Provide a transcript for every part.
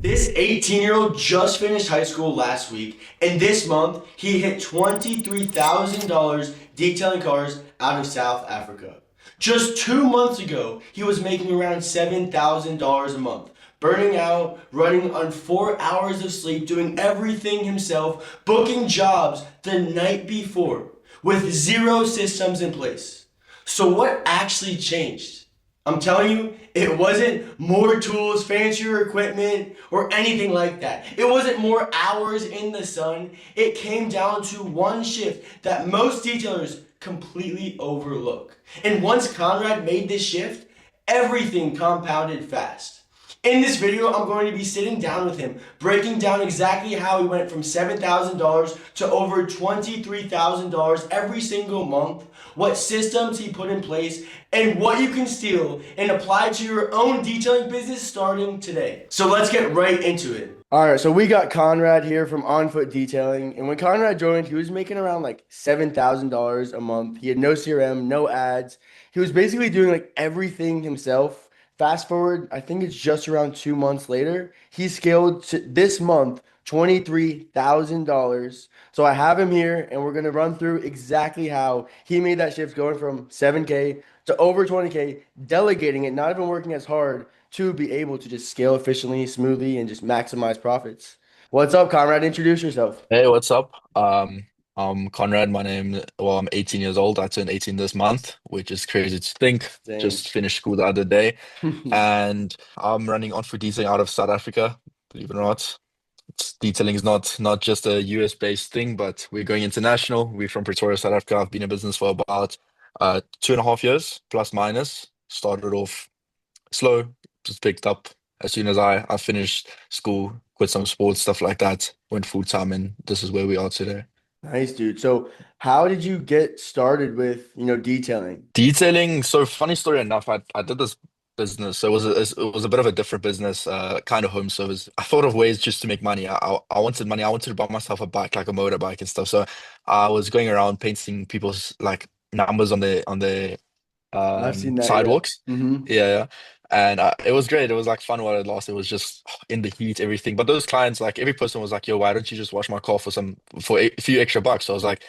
This 18-year-old just finished high school last week, and this month he hit $23,000 detailing cars out of South Africa. Just 2 months ago, he was making around $7,000 a month, burning out, running on 4 hours of sleep, doing everything himself, booking jobs the night before with zero systems in place. So, what actually changed? I'm telling you, it wasn't more tools, fancier equipment, or anything like that. It wasn't more hours in the sun. It came down to one shift that most detailers completely overlook. And once Conrad made this shift, everything compounded fast. In this video, I'm going to be sitting down with him, breaking down exactly how he went from $7,000 to over $23,000 every single month, what systems he put in place, and what you can steal and apply to your own detailing business starting today. So let's get right into it. All right, so we got Conrad here from On Foot Detailing, and when Conrad joined, he was making around like $7,000 a month. He had no CRM, no ads. He was basically doing like everything himself. Fast forward, I think it's just around 2 months later, he scaled to this month $23,000. So I have him here, and we're gonna run through exactly how he made that shift going from 7K to over 20K, delegating it, not even working as hard to be able to just scale efficiently, smoothly, and just maximize profits. What's up, Conrad? Introduce yourself. Hey, what's up? I'm Conrad. I'm 18 years old. I turned 18 this month, which is crazy to think. Same. Just finished school the other day, and I'm running on for detailing out of South Africa. Believe it or not, detailing is not just a US based thing, but we're going international. We're from Pretoria, South Africa. I've been in business for about 2.5 years, plus minus. Started off slow, just picked up as soon as I finished school, quit some sports, stuff like that, went full time, and this is where we are today. Nice, dude. So, how did you get started with, detailing? Detailing, so funny story enough, I did this business. So it was a bit of a different business, kind of home service. I thought of ways just to make money. I wanted money. I wanted to buy myself a bike, like a motorbike and stuff. So I was going around painting people's like numbers on the I've seen that, yeah. sidewalks. Mm-hmm. Yeah, yeah. And it was great. It was like fun while it lasted. It was just in the heat, everything. But those clients, like every person was like, "Yo, why don't you just wash my car for a few extra bucks?" So I was like,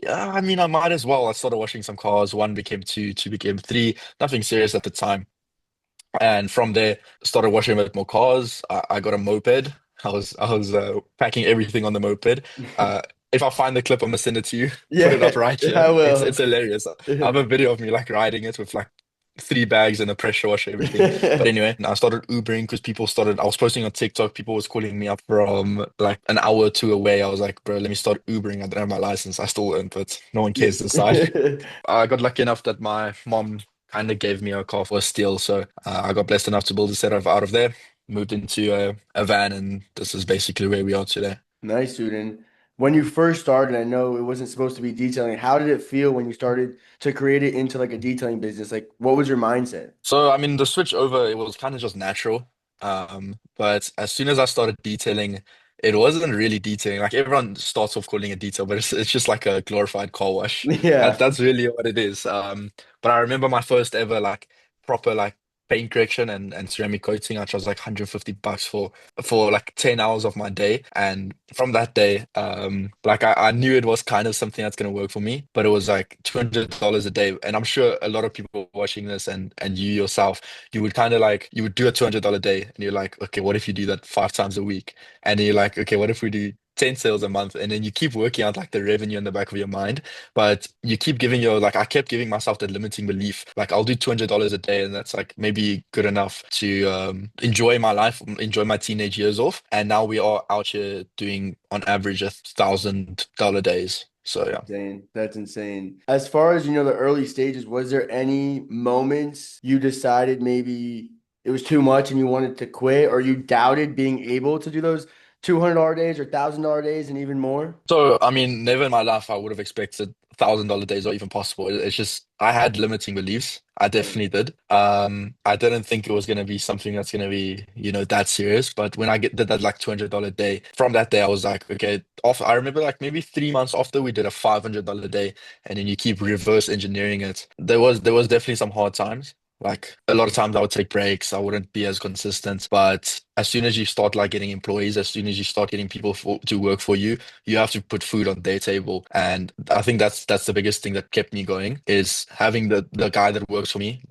"Yeah, I mean, I might as well." I started washing some cars. One became two, two became three. Nothing serious at the time. And from there, started washing a bit more cars. I got a moped. I was packing everything on the moped. Uh, if I find the clip, I'm gonna send it to you. Put it Yeah, up right I here. It's will. hilarious. I have a video of me like riding it with like 3 bags and a pressure washer, everything. But anyway, I started Ubering because people started. I was posting on TikTok. People was calling me up from like an hour or two away. I was like, bro, let me start Ubering. I don't have my license. I still earn, but no one cares this side. I got lucky enough that my mom kind of gave me a car for a steal. So I got blessed enough to build a setup out of there, moved into a van, and this is basically where we are today. Nice, dude. And when you first started, I know it wasn't supposed to be detailing. How did it feel when you started to create it into like a detailing business? Like, what was your mindset? So, I mean, the switch over, it was kind of just natural. But as soon as I started detailing, it wasn't really detailing. Like everyone starts off calling it detail, but it's just like a glorified car wash. Yeah. That's really what it is. But I remember my first ever like proper like paint correction and ceramic coating. I charged like 150 bucks for like 10 hours of my day. And from that day, like I knew it was kind of something that's gonna work for me, but it was like $200 a day. And I'm sure a lot of people watching this and you yourself, you would kind of like you would do a $200 day and you're like, okay, what if you do that 5 times a week? And you're like, okay, what if we do 10 sales a month? And then you keep working out like the revenue in the back of your mind, but you keep giving your like I kept giving myself that limiting belief. Like I'll do $200 a day, and that's like maybe good enough to enjoy my life, enjoy my teenage years off. And now we are out here doing on average $1,000 days. So yeah. Insane. That's insane. As far as the early stages, was there any moments you decided maybe it was too much and you wanted to quit, or you doubted being able to do those $200 days or $1,000 days and even more? So, I mean, never in my life I would have expected $1,000 days or even possible. It's just I had limiting beliefs. I Same. definitely did. I didn't think it was gonna be something that's gonna be, that serious. But when did that like $200 day, from that day I was like, okay. Off. I remember like maybe 3 months after we did a $500 day, and then you keep reverse engineering it. There was definitely some hard times. Like a lot of times I would take breaks, I wouldn't be as consistent. But as soon as you start like getting employees, as soon as you start getting people to work for you, you have to put food on their table. And I think that's the biggest thing that kept me going is having the guy that works for me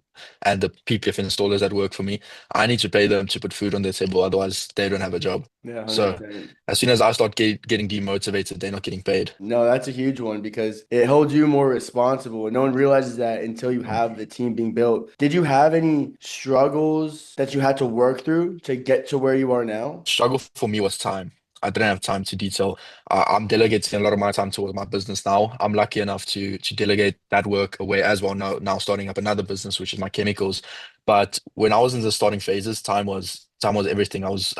and the PPF installers that work for me. I need to pay them to put food on their table, otherwise they don't have a job. Yeah, So 100%. as soon as I start getting demotivated, they're not getting paid. No, that's a huge one because it holds you more responsible. And no one realizes that until you have the team being built. Did you have any struggles that you had to work through to get to where you are now? Struggle for me was time. I didn't have time to detail. I'm delegating a lot of my time towards my business now. I'm lucky enough to delegate that work away as well. Now starting up another business, which is my chemicals. But when I was in the starting phases, time was everything. I was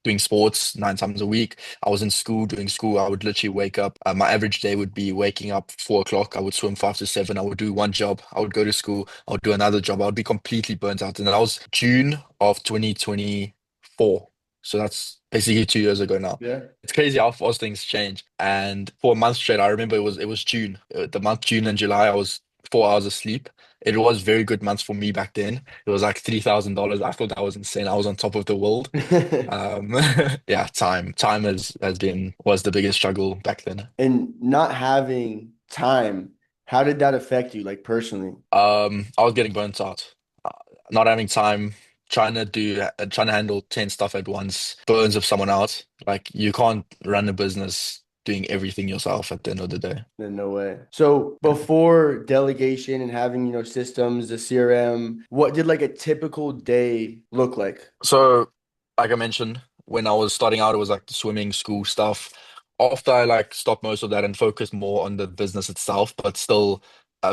doing sports 9 times a week. I was in school doing school. I would literally wake up. My average day would be waking up 4 o'clock. I would swim 5 to 7. I would do one job. I would go to school. I would do another job. I would be completely burnt out. And that was June of 2024. So that's basically 2 years ago now. Yeah. It's crazy how fast things change. And for a month straight, I remember it was June. The month June and July, I was 4 hours asleep. It was very good months for me back then. It was like $3,000. I thought that was insane. I was on top of the world. Um, yeah, time has been was the biggest struggle back then. And not having time, how did that affect you, like personally? I was getting burnt out. Uh, Not having time, trying to handle 10 stuff at once, burns of someone out. Like you can't run a business doing everything yourself at the end of the day. Then no way. So before delegation and having, systems, the CRM, what did like a typical day look like? So, like I mentioned, when I was starting out, it was like the swimming, school stuff. After I like stopped most of that and focused more on the business itself, but still,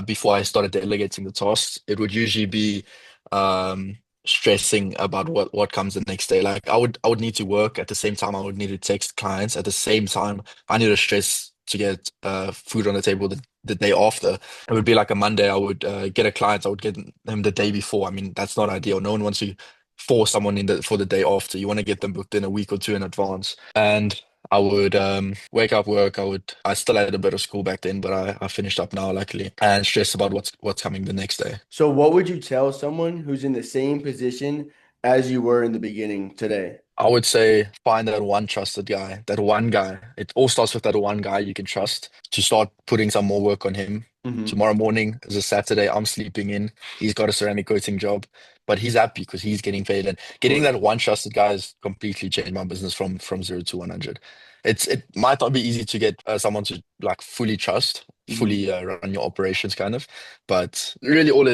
before I started delegating the tasks, it would usually be um, stressing about what comes the next day. Like I would need to work at the same time. I would need to text clients at the same time. I need to stress to get food on the table the day after. It would be like a Monday. I would get a client. I would get them the day before. I mean, that's not ideal. No one wants to for someone in the for the day after. You want to get them booked in a week or two in advance. And I would wake up, work. I still had a bit of school back then, but I finished up now, luckily, and stress about what's coming the next day. So what would you tell someone who's in the same position as you were in the beginning today? I would say find that one trusted guy, that one guy. It all starts with that one guy you can trust to start putting some more work on him. Hmm. Tomorrow morning is a Saturday. I'm sleeping in. He's got a ceramic coating job, but he's happy because he's getting paid. And Of getting course. that one trusted guy has completely changed my business from 0 to 100. It might not be easy to get someone to like fully trust, Hmm. fully run your operations kind of, but really all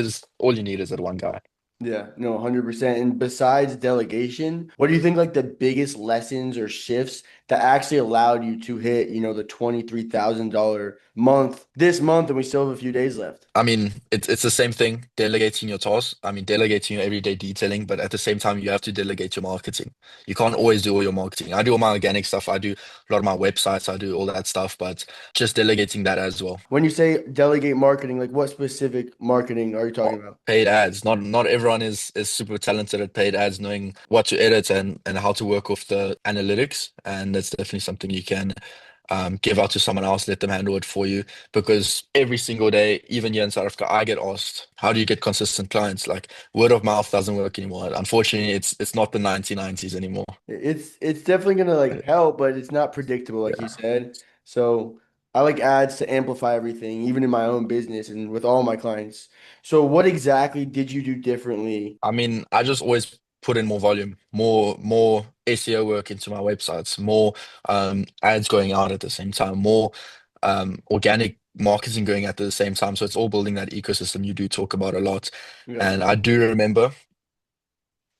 you need is that one guy. Yeah, no, 100%. And besides delegation, what do you think like the biggest lessons or shifts that actually allowed you to hit, the $23,000 month this month, and we still have a few days left? I mean, it's the same thing, delegating your tasks. I mean, delegating your everyday detailing, but at the same time, you have to delegate your marketing. You can't always do all your marketing. I do all my organic stuff. I do a lot of my websites. I do all that stuff, but just delegating that as well. When you say delegate marketing, like what specific marketing are you talking about? Paid ads. Not everyone is super talented at paid ads, knowing what to edit and how to work with the analytics. And that's definitely something you can give out to someone else, let them handle it for you. Because every single day, even here in South Africa, I get asked, how do you get consistent clients? Like word of mouth doesn't work anymore. Unfortunately, it's not the 1990s anymore. It's definitely gonna like help, but it's not predictable, like you Yeah. said. So I like ads to amplify everything, even in my own business and with all my clients. So what exactly did you do differently? I mean, I just always put in more volume, more SEO work into my websites, more ads going out at the same time, more organic marketing going at the same time. So it's all building that ecosystem you do talk about a lot. Yeah, And I do remember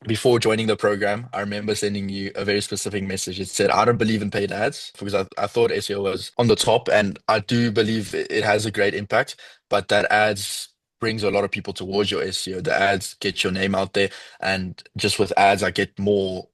before joining the program, I remember sending you a very specific message. It said, I don't believe in paid ads because I thought SEO was on the top, and I do believe it has a great impact, but that ads brings a lot of people towards your SEO. The ads get your name out there, and just with ads, I get more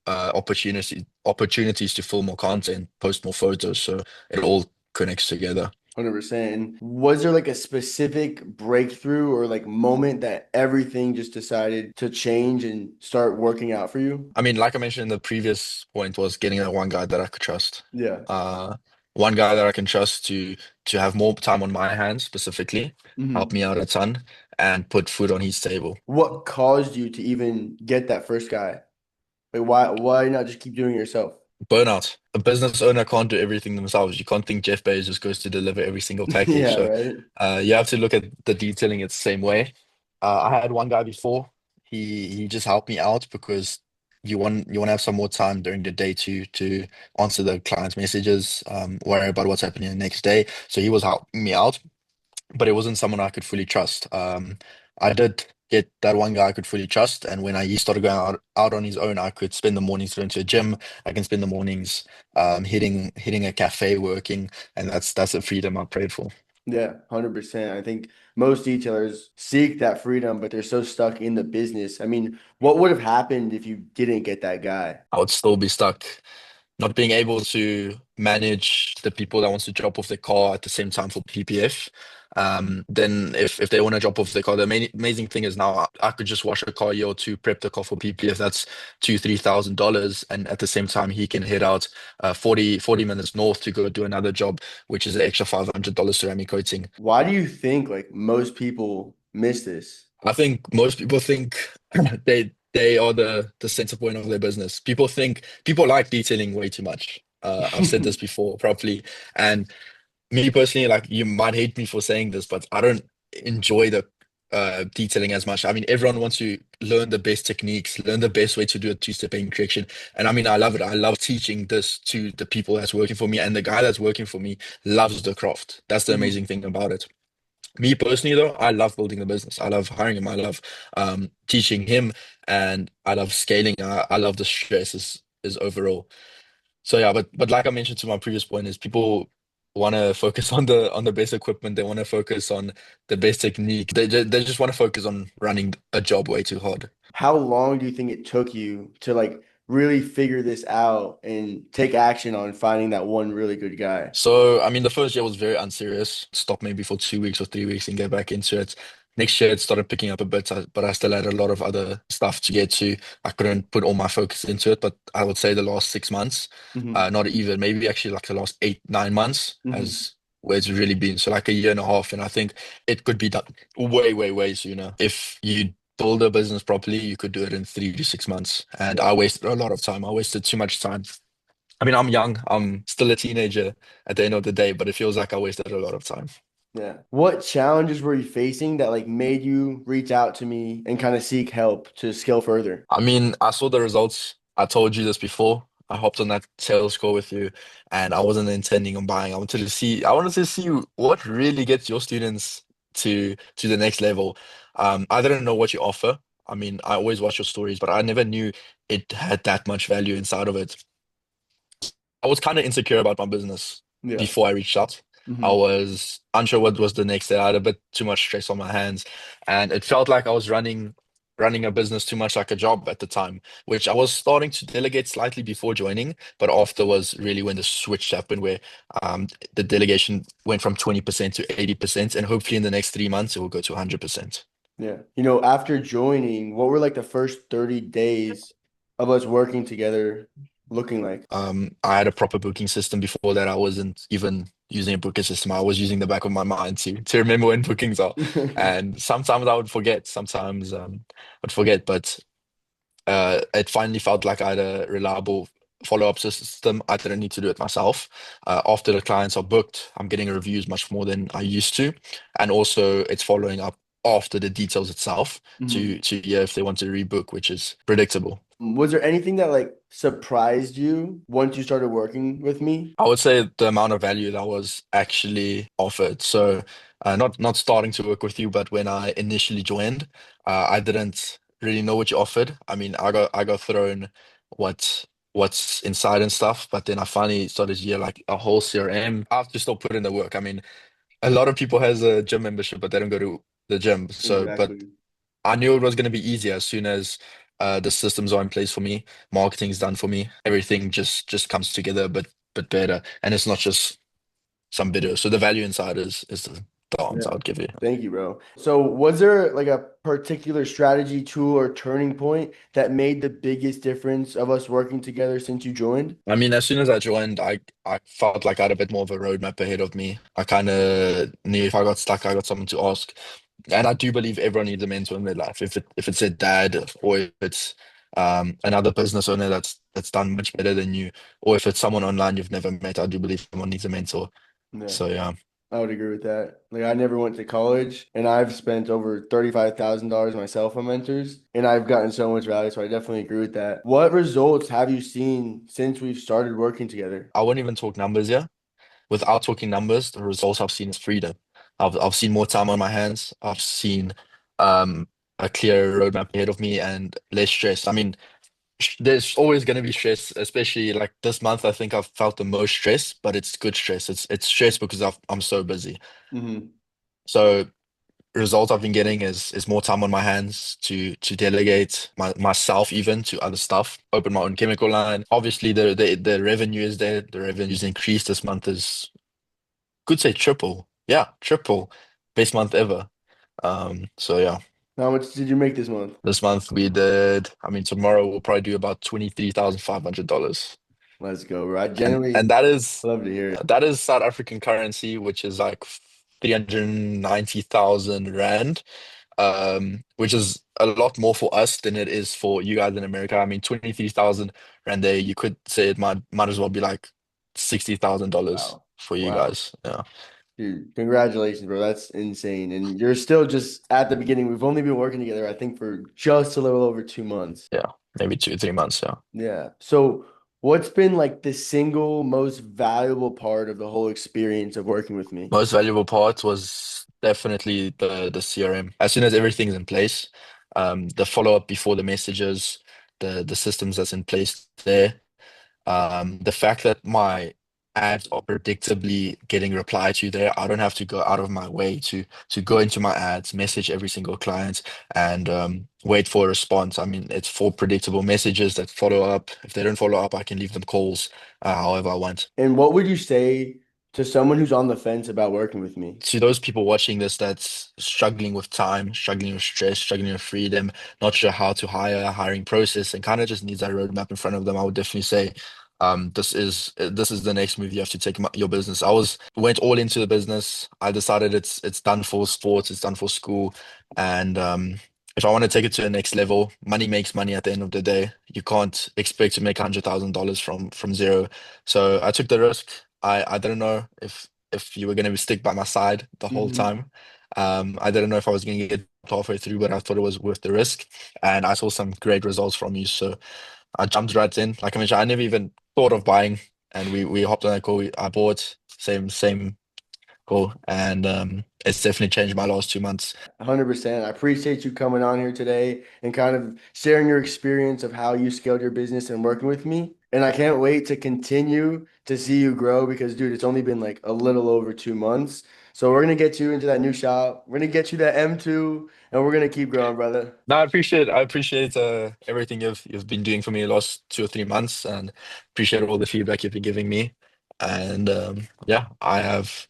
opportunities to film more content, post more photos. So it all connects together. 100%. And was there like a specific breakthrough or like moment that everything just decided to change and start working out for you? I mean, like I mentioned in the previous point, was getting that one guy that I could trust. Yeah. Uh, One guy that I can trust to have more time on my hands specifically, help Hmm. me out a ton, and put food on his table. What caused you to even get that first guy? Like why not just keep doing it yourself? Burnout. A business owner can't do everything themselves. You can't think Jeff Bezos goes to deliver every single package. Yeah, So right. you have to look at the detailing it's the same way. I had one guy before. He just helped me out because you want to have some more time during the day to answer the client's messages, worry about what's happening the next day. So he was helping me out, but it wasn't someone I could fully trust. I did get that one guy I could fully trust, and when he started going out on his own, I could spend the mornings going to a gym. I can spend the mornings hitting a cafe working, and that's the freedom I prayed for. Yeah, 100%. I think most detailers seek that freedom, but they're so stuck in the business. I mean, what would have happened if you didn't get that guy? I would still be stuck not being able to manage the people that wants to drop off their car at the same time for PPF. Then if they want to drop off their car, the amazing thing is now I could just wash a car a year or two, prep the car for PPF. That's $2,000, $3,000, and at the same time he can head out 40 minutes north to go do another job, which is an extra $500 ceramic coating. Why do you think like most people miss this? I think most people think they are the center point of their business. People like detailing way too much. I've said this before properly, and me personally, like you might hate me for saying this, but I don't enjoy the detailing as much. I mean, everyone wants to learn the best techniques, learn the best way to do a two-step aim correction, and I mean, I love it. I love teaching this to the people that's working for me, and the guy that's working for me loves the craft. That's the Mhm. amazing thing about it. Me personally, though, I love building the business. I love hiring him. I love teaching him, and I love scaling. I love the stress is overall. So yeah, but like I mentioned to my previous point, is people want to focus on the best equipment. They want to focus on the best technique. They just want to focus on running a job way too hard. How long do you think it took you to like really figure this out and take action on finding that one really good guy? So, I mean, the first year was very unserious. Stopped maybe for 2 weeks or 3 weeks and get back into it. Next year, it started picking up a bit, but I still had a lot of other stuff to get to. I couldn't put all my focus into it, but I would say the last 6 months, Hmm. not even, maybe actually like the last 8, 9 months Hmm. has where it's really been. So like a year and a half, and I think it could be done way, way, way sooner. If you build a business properly, you could do it in 3 to 6 months. And Yeah. I wasted a lot of time. I wasted too much time. I mean, I'm young. I'm still a teenager at the end of the day, but it feels like I wasted a lot of time. Yeah. What challenges were you facing that like made you reach out to me and kind of seek help to scale further? I mean, I saw the results. I told you this before. I hopped on that sales call with you, and I wasn't intending on buying. I wanted to see what really gets your students to the next level. I didn't know what you offer. I mean, I always watch your stories, but I never knew it had that much value inside of it. I was kind of insecure about my business Yeah. before I reached out. I Hmm. was unsure what was the next step. I had a bit too much stress on my hands, and it felt like I was running a business too much like a job at the time, which I was starting to delegate slightly before joining, but after was really when the switch happened, where the delegation went from 20% to 80%, and hopefully in the next 3 months it will go to 100%. Yeah. You know, after joining, what were like the first 30 days of us working together looking like? I had a proper booking system before that. I wasn't even using a booking system. I was using the back of my mind to remember when bookings are. And sometimes I would forget. Sometimes I'd forget. But it finally felt like I had a reliable follow-up system. I didn't need to do it myself. After the clients are booked, I'm getting reviews much more than I used to, and also it's following up after the details itself Mhm. to hear if they want to rebook, which is predictable. Was there anything that like surprised you once you started working with me? I would say the amount of value that was actually offered. So, not starting to work with you, but when I initially joined, I didn't really know what you offered. I mean, I got thrown what what's inside and stuff, but then I finally started to hear like a whole CRM. I have to still put in the work. I mean, a lot of people has a gym membership, but they don't go to the gym. So, but Exactly. I knew it was going to be easier as soon as the systems are in place for me, marketing's done for me, everything just comes together but better, and it's not just some video. So the value inside is the answer Yeah. I'd give you. Thank you, bro. So, was there like a particular strategy, tool, or turning point that made the biggest difference of us working together since you joined? I mean, as soon as I joined, I felt like I had a bit more of a roadmap ahead of me. I kind of knew if I got stuck, I got someone to ask. And I do believe everyone needs a mentor in their life. If it's their dad, or if it's another business owner that's done much better than you, or if it's someone online you've never met, I do believe someone needs a mentor. Yeah. So yeah, I would agree with that. Like I never went to college and I've spent over $35,000 myself on mentors and I've gotten so much value. So I definitely agree with that. What results have you seen since we've started working together? I wouldn't even talk numbers here. Without talking numbers, the results I've seen is freedom. I've seen more time on my hands. I've seen um a clear roadmap ahead of me and less stress. I mean, there's always going to be stress, especially like this month. I think I've felt the most stress, but it's good stress. It's stress because I'm so busy. Hmm. So results I've been getting is more time on my hands to delegate myself even to other stuff, open my own chemical line. Obviously, the revenue is there. The revenue's increased this month is could say triple. Yeah, triple. Best month ever. So yeah, How much did you make this month? this month we did, I mean, tomorrow we'll probably do about $23,500. Let's go, bro. I And generally that is love to hear it. that is South African currency, which is like 390,000 rand. Which is a lot more for us than it is for you guys in America. I mean, 23,000 rand there, you could say it might as well be like $60,000 Wow. for you Wow. guys. Yeah. Dude, congratulations, bro. That's insane. And you're still just at the beginning. We've only been working together, I think, for just a little over 2 months. Yeah. Maybe 2, 3 months. Yeah. Yeah. So, what's been like the single most valuable part of the whole experience of working with me? Most valuable part was definitely the CRM. As soon as everything's in place, the follow-up before the messages, the systems that's in place there, the fact that my ads are predictably getting replied to there. I don't have to go out of my way to go into my ads, message every single client, and wait for a response. I mean, it's four predictable messages that follow up. If they don't follow up, I can leave them calls, however I want. And what would you say to someone who's on the fence about working with me? To those people watching this that's struggling with time, struggling with stress, struggling with freedom, not sure how to hire, a hiring process, and kind of just needs that roadmap in front of them, I would definitely say, this is the next move you have to take your business. I went all into the business. I decided it's done for sports, it's done for school, and if I want to take it to the next level, money makes money at the end of the day. You can't expect to make $100,000 from zero. So I took the risk. I didn't know if you were going to stick by my side the whole Hmm. time. I didn't know if I was going to get halfway through, but I thought it was worth the risk. And I saw some great results from you. So I jumped right in. Like I mentioned, I never even thought of buying. And we hopped on that call. I bought same call. And it's definitely changed my last 2 months. 100%. I appreciate you coming on here today and kind of sharing your experience of how you scaled your business and working with me. And I can't wait to continue to see you grow because, dude, it's only been like a little over 2 months. So we're gonna get you into that new shop. We're gonna get you that M2, and we're gonna keep growing, brother. No, I appreciate everything you've been doing for me the last 2 or 3 months, and appreciate all the feedback you've been giving me. And yeah, I have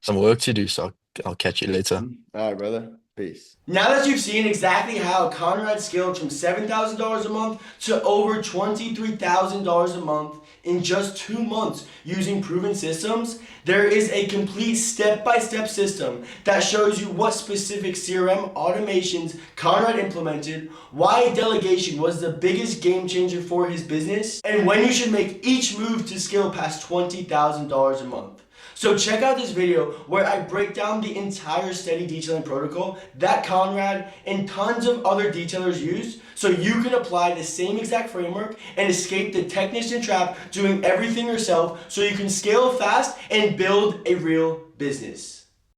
some work to do, so I'll catch you later. All right, brother. Peace. Now that you've seen exactly how Conrad scaled from $7,000 a month to over $23,000 a month in just 2 months using proven systems, there is a complete step-by-step system that shows you what specific CRM automations Conrad implemented, why delegation was the biggest game changer for his business, and when you should make each move to scale past $20,000 a month. So check out this video where I break down the entire steady detailing protocol that Conrad and tons of other detailers use so you can apply the same exact framework and escape the technician trap doing everything yourself so you can scale fast and build a real business.